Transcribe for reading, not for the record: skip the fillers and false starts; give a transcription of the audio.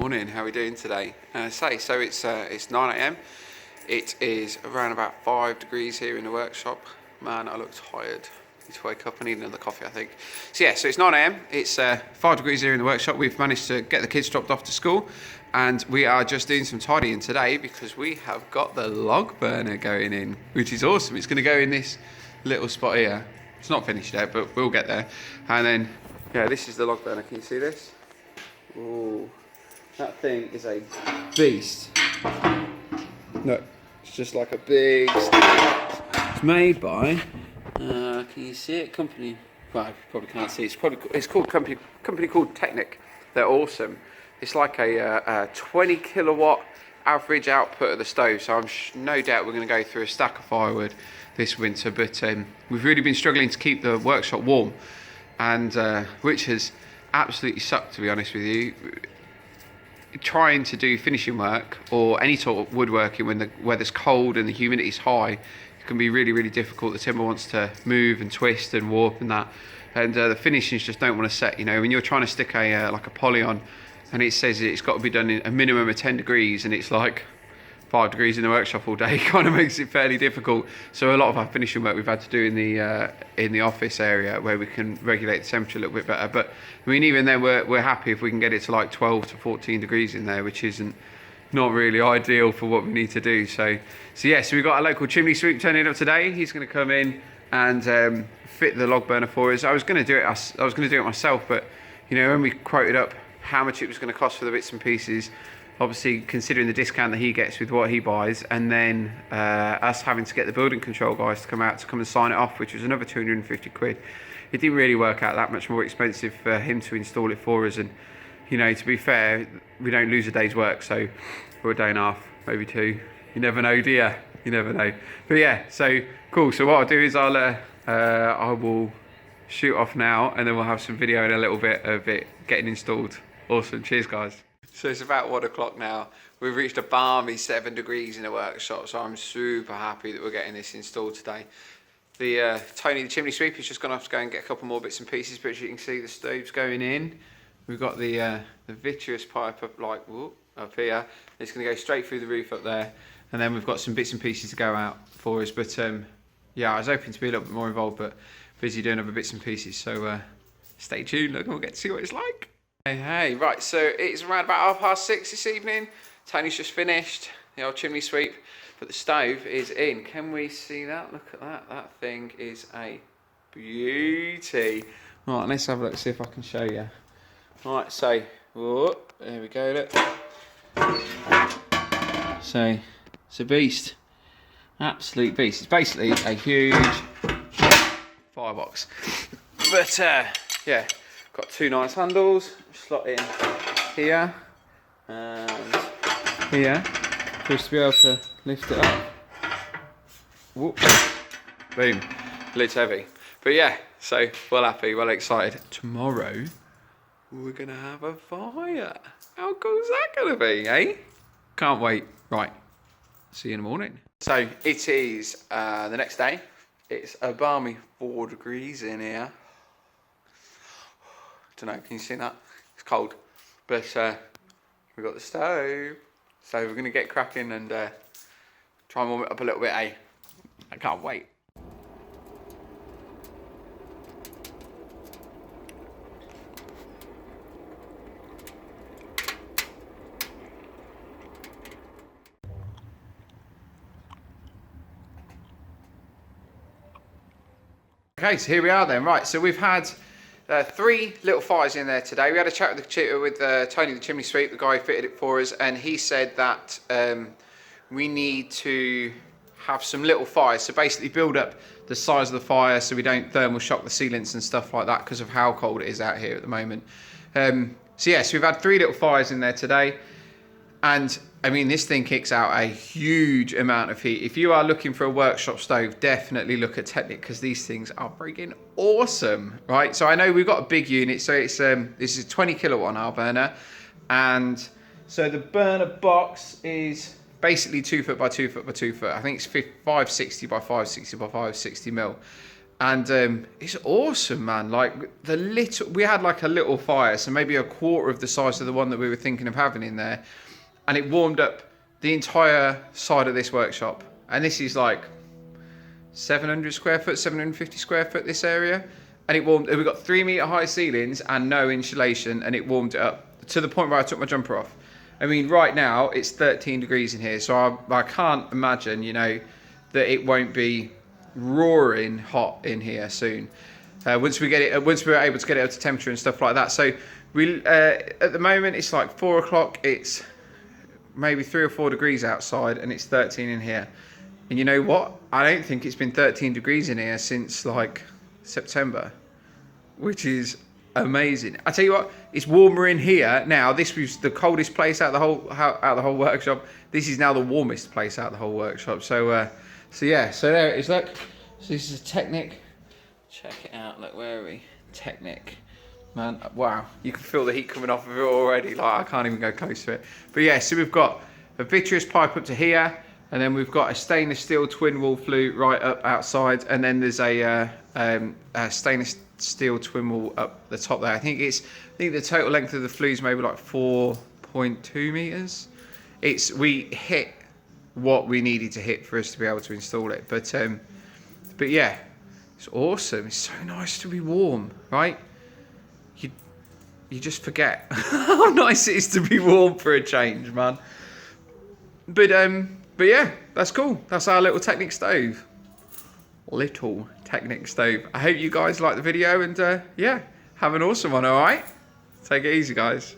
Morning, how are we doing today? So it's 9 a.m. It is around about 5 degrees here in the workshop. Man, I look tired. I need to wake up and eat another coffee, I think. So it's 9 a.m. It's 5 degrees here in the workshop. We've managed to get the kids dropped off to school, and we are just doing some tidying today because we have got the log burner going in, which is awesome. It's going to go in this little spot here. It's not finished yet, but we'll get there. And then, yeah, this is the log burner. Can you see this? Ooh, that thing is a beast. No, it's just like a big stick. It's made by, can you see it? Company, well, you probably can't see. It's called company called Tecnik. They're awesome. It's like a 20 kilowatt average output of the stove. So I'm no doubt we're going to go through a stack of firewood this winter. But we've really been struggling to keep the workshop warm, and which has absolutely sucked, to be honest with you. Trying to do finishing work or any sort of woodworking when the weather's cold and the humidity's high, it can be really, really difficult. The timber wants to move and twist and warp and that, and the finishings just don't want to set. You know, when you're trying to stick a like a poly on, and it says it's got to be done in a minimum of 10 degrees, and it's like 5 degrees in the workshop all day, it kind of makes it fairly difficult. So a lot of our finishing work we've had to do in the office area where we can regulate the temperature a little bit better. But I mean, even then we're happy if we can get it to like 12 to 14 degrees in there, which isn't not really ideal for what we need to do. So we've got a local chimney sweep turning up today. He's going to come in and fit the log burner for us. I was going to do it myself, but you know, when we quoted up how much it was going to cost for the bits and pieces, obviously considering the discount that he gets with what he buys, and then us having to get the building control guys to come and sign it off, which was another 250 quid. It didn't really work out that much more expensive for him to install it for us. And you know, to be fair, we don't lose a day's work, so, or a day and a half, maybe two. You never know, do you? You never know. But yeah, so cool. So what I'll do is I will shoot off now, and then we'll have some video in a little bit of it getting installed. Awesome. Cheers, guys. So it's about 1 o'clock now. We've reached a balmy 7 degrees in the workshop, so I'm super happy that we're getting this installed today. The Tony the chimney sweep has just gone off to go and get a couple more bits and pieces, but as you can see, the stove's going in. We've got the vitreous pipe up up here. It's going to go straight through the roof up there, and then we've got some bits and pieces to go out for us. But yeah, I was hoping to be a little bit more involved, but busy doing other bits and pieces. So stay tuned. Look, we'll get to see what it's like. Hey, right, so it's around about 6:30 this evening. Tony's just finished the old chimney sweep, but the stove is in. Can we see that? Look at that. That thing is a beauty. Right, let's have a look, see if I can show you. Right, so, there we go, look. So, it's a beast. Absolute beast. It's basically a huge firebox. But, yeah, got two nice handles. Slot in here and here, just to be able to lift it up. Whoop. Boom. Lid's heavy. But yeah, so well happy, well excited. Tomorrow we're gonna have a fire. How cool is that gonna be, eh? Can't wait. Right. See you in the morning. So it is the next day. It's a balmy 4 degrees in here. Don't know, can you see that? It's cold, but we've got the stove, so we're going to get cracking and try and warm it up a little bit, eh? I can't wait. Okay, so here we are then. Right, so we've had 3 little fires in there today. We had a chat with Tony the chimney sweep, the guy who fitted it for us, and he said that we need to have some little fires, so basically build up the size of the fire so we don't thermal shock the sealants and stuff like that because of how cold it is out here at the moment. So yes, we've had 3 little fires in there today, and I mean, this thing kicks out a huge amount of heat. If you are looking for a workshop stove, definitely look at Tecnik, because these things are freaking awesome, right? So I know we've got a big unit, so it's this is 20 kilowatt on our burner, and so the burner box is basically 2 foot by 2 foot by 2 foot. I think it's 560 by 560 by 560 mil. And it's awesome, man. Like we had like a little fire, so maybe a quarter of the size of the one that we were thinking of having in there, and it warmed up the entire side of this workshop. And this is like 700 square foot, 750 square foot, this area, and it warmed. We got 3 meter high ceilings and no insulation, and it warmed it up to the point where I took my jumper off. I mean, right now it's 13 degrees in here, so I can't imagine, you know, that it won't be roaring hot in here soon. Once we're able to get it up to temperature and stuff like that. So at the moment it's like 4 o'clock. It's maybe 3 or 4 degrees outside, and it's 13 in here. And you know what? I don't think it's been 13 degrees in here since like September, which is amazing. I tell you what, it's warmer in here now. This was the coldest place out the whole workshop. This is now the warmest place out the whole workshop. So yeah, so there it is, look. So this is a Tecnik. Check it out, look, where are we? Tecnik. Man, wow, you can feel the heat coming off of it already. Like, I can't even go close to it. But yeah, so we've got a vitreous pipe up to here, and then we've got a stainless steel twin wall flue right up outside, and then there's a stainless steel twin wall up the top there. I think the total length of the flue is maybe like 4.2 meters. We hit what we needed to hit for us to be able to install it. But yeah, it's awesome. It's so nice to be warm, right? You just forget how nice it is to be warm for a change, man. But yeah, that's cool. That's our little Tecnik stove. Little Tecnik stove. I hope you guys like the video, and yeah, have an awesome one, all right? Take it easy, guys.